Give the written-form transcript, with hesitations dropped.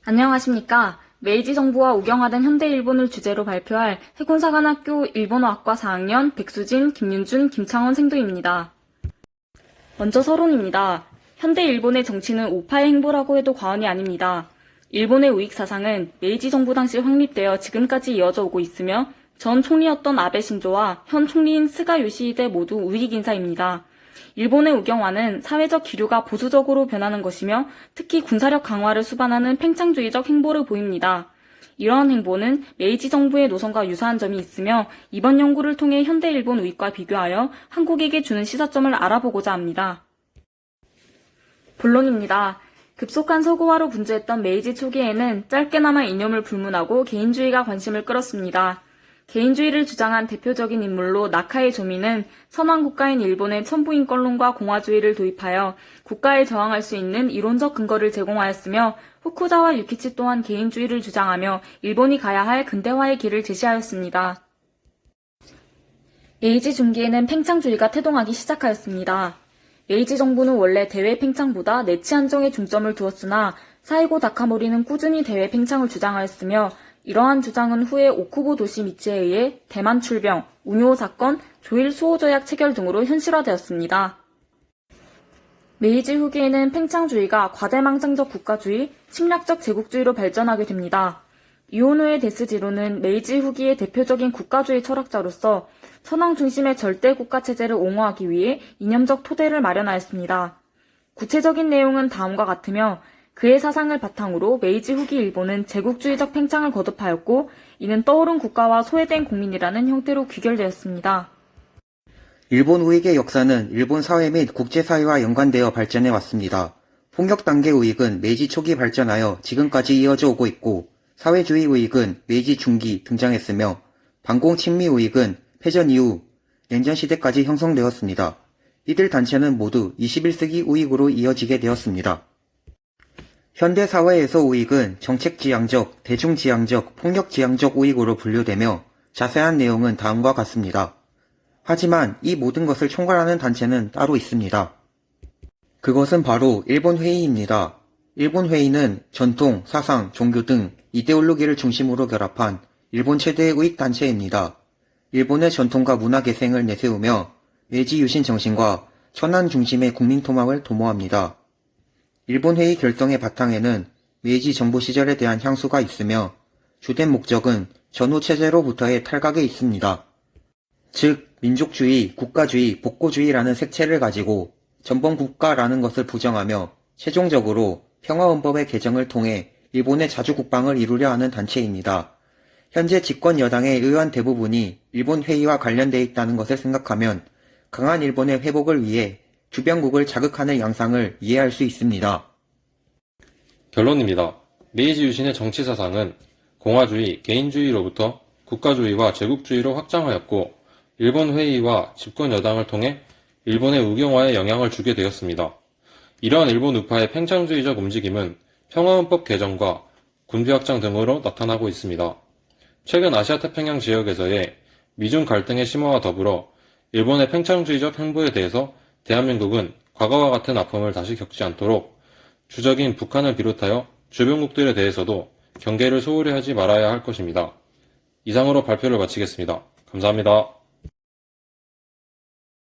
안녕하십니까. 메이지 정부와 우경화된 현대일본을 주제로 발표할 해군사관학교 일본어학과 4학년 백수진, 김윤준, 김창원 생도입니다. 먼저 서론입니다. 현대일본의 정치는 우파의 행보라고 해도 과언이 아닙니다. 일본의 우익 사상은 메이지 정부 당시 확립되어 지금까지 이어져 오고 있으며 전 총리였던 아베 신조와 현 총리인 스가 요시히데 모두 우익 인사입니다. 일본의 우경화는 사회적 기류가 보수적으로 변하는 것이며 특히 군사력 강화를 수반하는 팽창주의적 행보를 보입니다. 이러한 행보는 메이지 정부의 노선과 유사한 점이 있으며 이번 연구를 통해 현대 일본 우익과 비교하여 한국에게 주는 시사점을 알아보고자 합니다. 본론입니다. 급속한 서구화로 분주했던 메이지 초기에는 짧게나마 이념을 불문하고 개인주의가 관심을 끌었습니다. 개인주의를 주장한 대표적인 인물로 나카에 조미는 선왕 국가인 일본의 천부인권론과 공화주의를 도입하여 국가에 저항할 수 있는 이론적 근거를 제공하였으며 후쿠자와 유키치 또한 개인주의를 주장하며 일본이 가야 할 근대화의 길을 제시하였습니다. 메이지 중기에는 팽창주의가 태동하기 시작하였습니다. 메이지 정부는 원래 대외 팽창보다 내치 안정에 중점을 두었으나 사이고 다카모리는 꾸준히 대외 팽창을 주장하였으며 이러한 주장은 후에 오쿠보 도시 미치에 의해 대만 출병, 우뇨 사건, 조일 수호조약 체결 등으로 현실화되었습니다. 메이지 후기에는 팽창주의가 과대망상적 국가주의, 침략적 제국주의로 발전하게 됩니다. 이오노의 데스지로는 메이지 후기의 대표적인 국가주의 철학자로서 선왕 중심의 절대 국가 체제를 옹호하기 위해 이념적 토대를 마련하였습니다. 구체적인 내용은 다음과 같으며 그의 사상을 바탕으로 메이지 후기 일본은 제국주의적 팽창을 거듭하였고 이는 떠오른 국가와 소외된 국민이라는 형태로 귀결되었습니다. 일본 우익의 역사는 일본 사회 및 국제사회와 연관되어 발전해 왔습니다. 폭력 단계 우익은 메이지 초기 발전하여 지금까지 이어져 오고 있고 사회주의 우익은 메이지 중기 등장했으며 반공 친미 우익은 패전 이후 냉전 시대까지 형성되었습니다. 이들 단체는 모두 21세기 우익으로 이어지게 되었습니다. 현대사회에서 우익은 정책지향적, 대중지향적, 폭력지향적 우익으로 분류되며 자세한 내용은 다음과 같습니다. 하지만 이 모든 것을 총괄하는 단체는 따로 있습니다. 그것은 바로 일본회의입니다. 일본회의는 전통, 사상, 종교 등 이데올로기를 중심으로 결합한 일본 최대의 우익단체입니다. 일본의 전통과 문화 계생을 내세우며 메이지 유신 정신과 천안 중심의 국민통합을 도모합니다. 일본회의 결성의 바탕에는 메이지 정부 시절에 대한 향수가 있으며 주된 목적은 전후체제로부터의 탈각에 있습니다. 즉 민족주의, 국가주의, 복고주의라는 색채를 가지고 전범국가라는 것을 부정하며 최종적으로 평화헌법의 개정을 통해 일본의 자주국방을 이루려 하는 단체입니다. 현재 집권 여당의 의원 대부분이 일본 회의와 관련되어 있다는 것을 생각하면 강한 일본의 회복을 위해 주변국을 자극하는 양상을 이해할 수 있습니다. 결론입니다. 메이지 유신의 정치 사상은 공화주의, 개인주의로부터 국가주의와 제국주의로 확장하였고 일본 회의와 집권 여당을 통해 일본의 우경화에 영향을 주게 되었습니다. 이러한 일본 우파의 팽창주의적 움직임은 평화헌법 개정과 군비 확장 등으로 나타나고 있습니다. 최근 아시아태평양 지역에서의 미중 갈등의 심화와 더불어 일본의 팽창주의적 행보에 대해서 대한민국은 과거와 같은 아픔을 다시 겪지 않도록 주적인 북한을 비롯하여 주변국들에 대해서도 경계를 소홀히 하지 말아야 할 것입니다. 이상으로 발표를 마치겠습니다. 감사합니다.